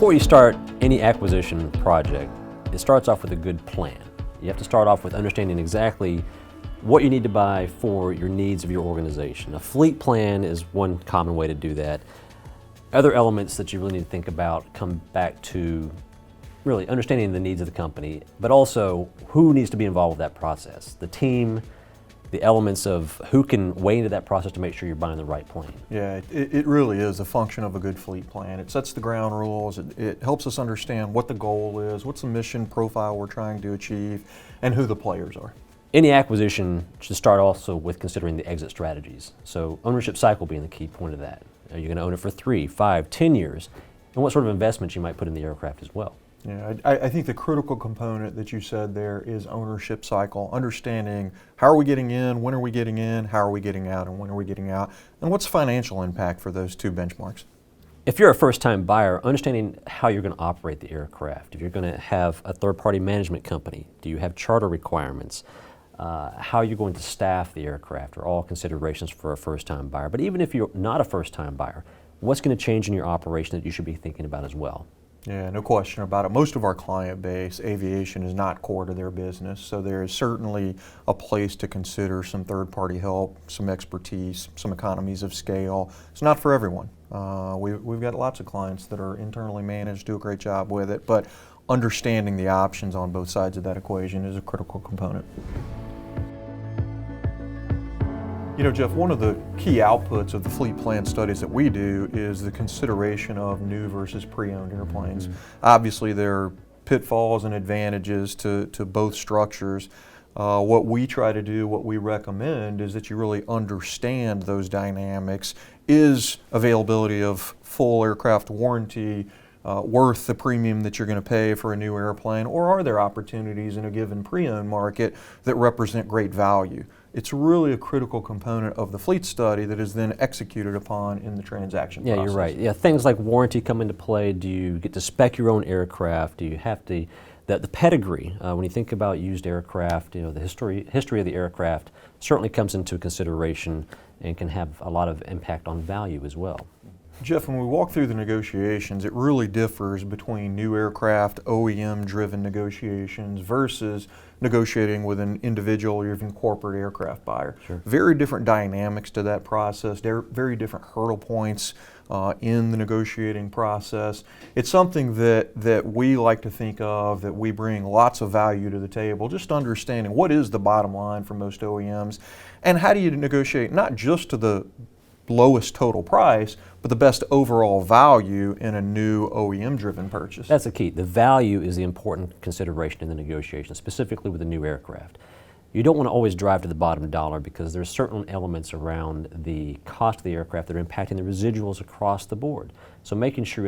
Before you start any acquisition project, it starts off with a good plan. You have to start off with understanding exactly what you need to buy for your needs of your organization. A fleet plan is one common way to do that. Other elements that you really need to think about come back to really understanding the needs of the company, but also who needs to be involved with that process. The team, the elements of who can weigh into that process to make sure you're buying the right plane. Yeah, it really is a function of a good fleet plan. It sets the ground rules, it helps us understand what the goal is, what's the mission profile we're trying to achieve, and who the players are. Any acquisition should start also with considering the exit strategies. So ownership cycle being the key point of that. Are you going to own it for 3, 5, 10 years? And what sort of investments you might put in the aircraft as well. Yeah, I think the critical component that you said there is ownership cycle, understanding how are we getting in, when are we getting in, how are we getting out, and when are we getting out, and what's financial impact for those two benchmarks. If you're a first-time buyer, understanding how you're going to operate the aircraft. If you're going to have a third-party management company, do you have charter requirements? How you're going to staff the aircraft are all considerations for a first-time buyer. But even if you're not a first-time buyer, what's going to change in your operation that you should be thinking about as well? Yeah, no question about it. Most of our client base, aviation is not core to their business, so there is certainly a place to consider some third-party help, some expertise, some economies of scale. It's not for everyone. We've got lots of clients that are internally managed, do a great job with it, but understanding the options on both sides of that equation is a critical component. You know, Jeff, one of the key outputs of the fleet plan studies that we do is the consideration of new versus pre-owned airplanes. Obviously, there are pitfalls and advantages to both structures. What we try to do, what we recommend, is that you really understand those dynamics. Is availability of full aircraft warranty worth the premium that you're going to pay for a new airplane, or are there opportunities in a given pre-owned market that represent great value? It's really a critical component of the fleet study that is then executed upon in the transaction process. Yeah, you're right. Yeah, things like warranty come into play. Do you get to spec your own aircraft? Do you have to, the pedigree, when you think about used aircraft, you know, the history of the aircraft certainly comes into consideration and can have a lot of impact on value as well. Jeff, when we walk through the negotiations, it really differs between new aircraft, OEM-driven negotiations versus negotiating with an individual or even corporate aircraft buyer. Sure. Very different dynamics to that process. There are very different hurdle points in the negotiating process. It's something that we like to think of, that we bring lots of value to the table, just understanding what is the bottom line for most OEMs, and how do you negotiate not just to the lowest total price, but the best overall value in a new OEM-driven purchase. That's the key. The value is the important consideration in the negotiation, specifically with a new aircraft. You don't want to always drive to the bottom dollar because there's certain elements around the cost of the aircraft that are impacting the residuals across the board. So making sure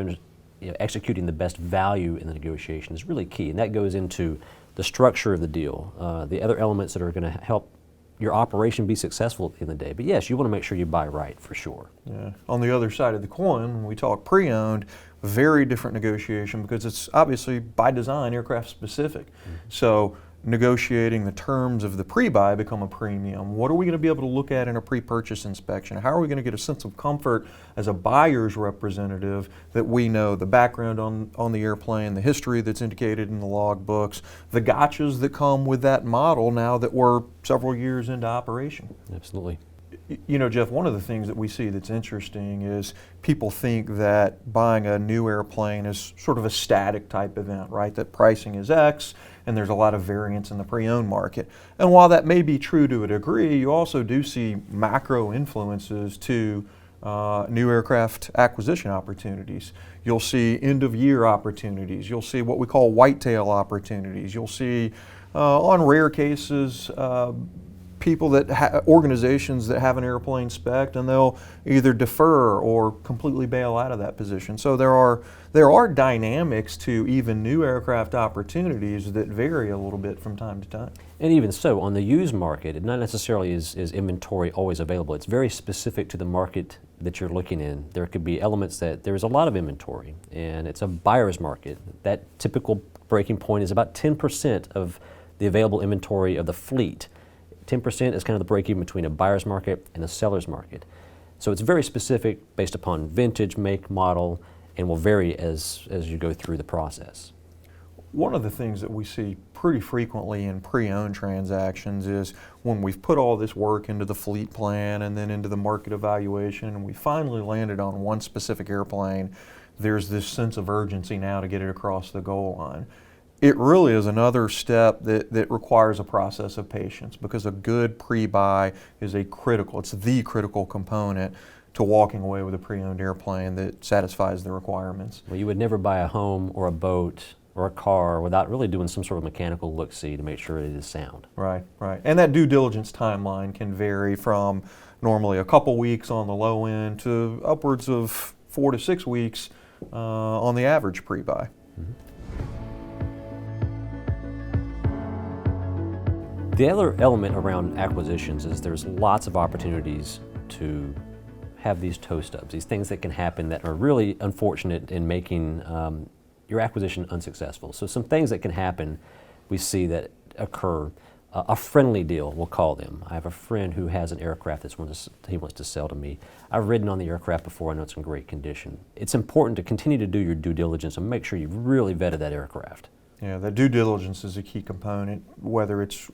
you're executing the best value in the negotiation is really key, and that goes into the structure of the deal, the other elements that are going to help your operation be successful at the end of the day. But yes, you want to make sure you buy right for sure. Yeah. On the other side of the coin, when we talk pre-owned, very different negotiation because it's obviously by design aircraft specific. So negotiating the terms of the pre-buy become a premium. What are we going to be able to look at in a pre-purchase inspection? How are we going to get a sense of comfort as a buyer's representative that we know the background on the airplane, the history that's indicated in the log books, the gotchas that come with that model now that we're several years into operation? Absolutely. You know, Jeff, one of the things that we see that's interesting is people think that buying a new airplane is sort of a static type event, right? That pricing is X and there's a lot of variance in the pre-owned market. And while that may be true to a degree, you also do see macro influences to new aircraft acquisition opportunities. You'll see end-of-year opportunities. You'll see what we call whitetail opportunities. You'll see, on rare cases, people organizations that have an airplane spec'd, and they'll either defer or completely bail out of that position. So there are dynamics to even new aircraft opportunities that vary a little bit from time to time. And even so, on the used market, it not necessarily is inventory always available. It's very specific to the market that you're looking in. There could be elements that there's a lot of inventory, and it's a buyer's market. That typical breaking point is about 10% of the available inventory of the fleet. 10% is kind of the break-even between a buyer's market and a seller's market. So it's very specific based upon vintage, make, model, and will vary as you go through the process. One of the things that we see pretty frequently in pre-owned transactions is when we've put all this work into the fleet plan and then into the market evaluation and we finally landed on one specific airplane, there's this sense of urgency now to get it across the goal line. It really is another step that requires a process of patience, because a good pre-buy is it's the critical component to walking away with a pre-owned airplane that satisfies the requirements. Well, you would never buy a home or a boat or a car without really doing some sort of mechanical look-see to make sure it is sound. Right, right. And that due diligence timeline can vary from normally a couple weeks on the low end to upwards of 4 to 6 weeks on the average pre-buy. The other element around acquisitions is there's lots of opportunities to have these toe stubs, these things that can happen that are really unfortunate in making your acquisition unsuccessful. So some things that can happen we see that occur. A friendly deal, we'll call them. I have a friend who has an aircraft he wants to sell to me. I've ridden on the aircraft before, I know it's in great condition. It's important to continue to do your due diligence and make sure you've really vetted that aircraft. Yeah, that due diligence is a key component, whether it's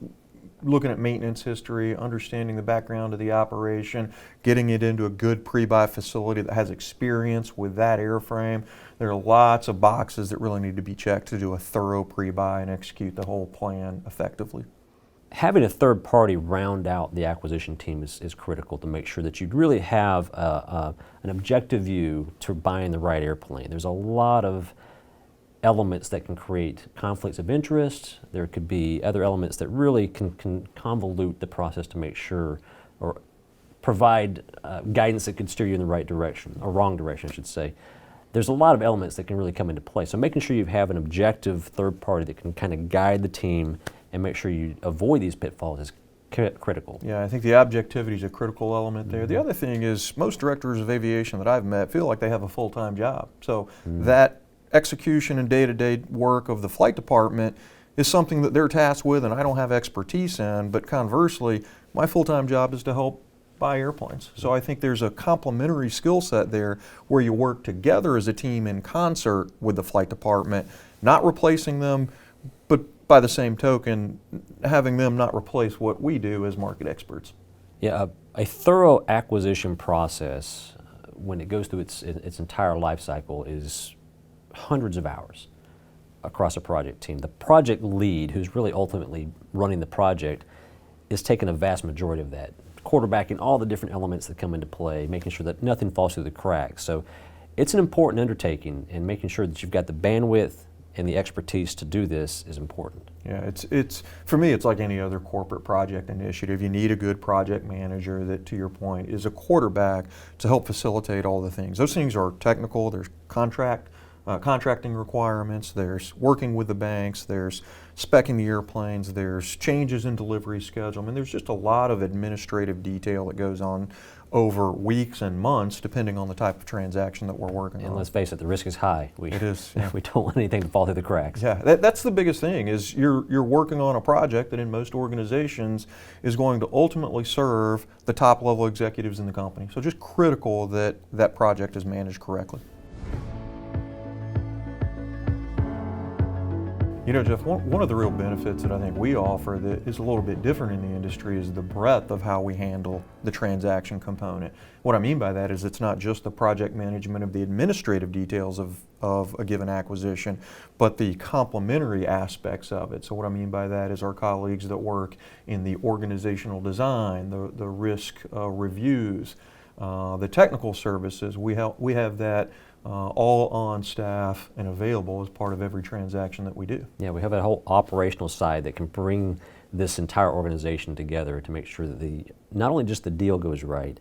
looking at maintenance history, understanding the background of the operation, getting it into a good pre-buy facility that has experience with that airframe. There are lots of boxes that really need to be checked to do a thorough pre-buy and execute the whole plan effectively. Having a third party round out the acquisition team is critical to make sure that you really have an objective view to buying the right airplane. There's a lot of elements that can create conflicts of interest. There could be other elements that really can convolute the process to make sure, or provide guidance that could steer you in the right direction, or wrong direction, I should say. There's a lot of elements that can really come into play. So making sure you have an objective third party that can kind of guide the team and make sure you avoid these pitfalls is critical. Yeah, I think the objectivity is a critical element there. The other thing is most directors of aviation that I've met feel like they have a full-time job. So that execution and day-to-day work of the flight department is something that they're tasked with and I don't have expertise in, but conversely, my full-time job is to help buy airplanes. So I think there's a complementary skill set there where you work together as a team in concert with the flight department, not replacing them, but by the same token, having them not replace what we do as market experts. Yeah, a thorough acquisition process, when it goes through its entire life cycle, is hundreds of hours across a project team. The project lead, who's really ultimately running the project, is taking a vast majority of that, quarterbacking all the different elements that come into play, making sure that nothing falls through the cracks. So it's an important undertaking, and making sure that you've got the bandwidth and the expertise to do this is important. Yeah, it's for me, it's like any other corporate project initiative. You need a good project manager that, to your point, is a quarterback to help facilitate all the things. Those things are technical, there's contracting requirements, there's working with the banks, there's speccing the airplanes, there's changes in delivery schedule. I mean, there's just a lot of administrative detail that goes on over weeks and months, depending on the type of transaction that we're working on. And let's face it, the risk is high. It is. Yeah. We don't want anything to fall through the cracks. Yeah, that's the biggest thing, is you're working on a project that in most organizations is going to ultimately serve the top level executives in the company. So just critical that that project is managed correctly. You know, Jeff, one of the real benefits that I think we offer that is a little bit different in the industry is the breadth of how we handle the transaction component. What I mean by that is it's not just the project management of the administrative details of a given acquisition, but the complementary aspects of it. So what I mean by that is our colleagues that work in the organizational design, the risk reviews, the technical services. We have that all on staff and available as part of every transaction that we do. Yeah, we have a whole operational side that can bring this entire organization together to make sure that not only just the deal goes right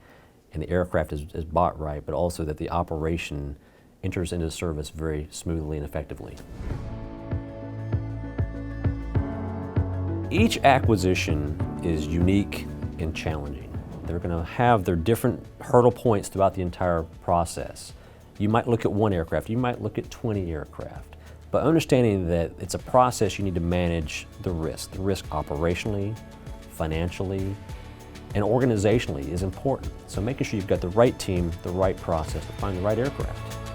and the aircraft is bought right, but also that the operation enters into service very smoothly and effectively. Each acquisition is unique and challenging. They're going to have their different hurdle points throughout the entire process. You might look at one aircraft, you might look at 20 aircraft, but understanding that it's a process you need to manage the risk operationally, financially, and organizationally is important. So making sure you've got the right team, the right process to find the right aircraft.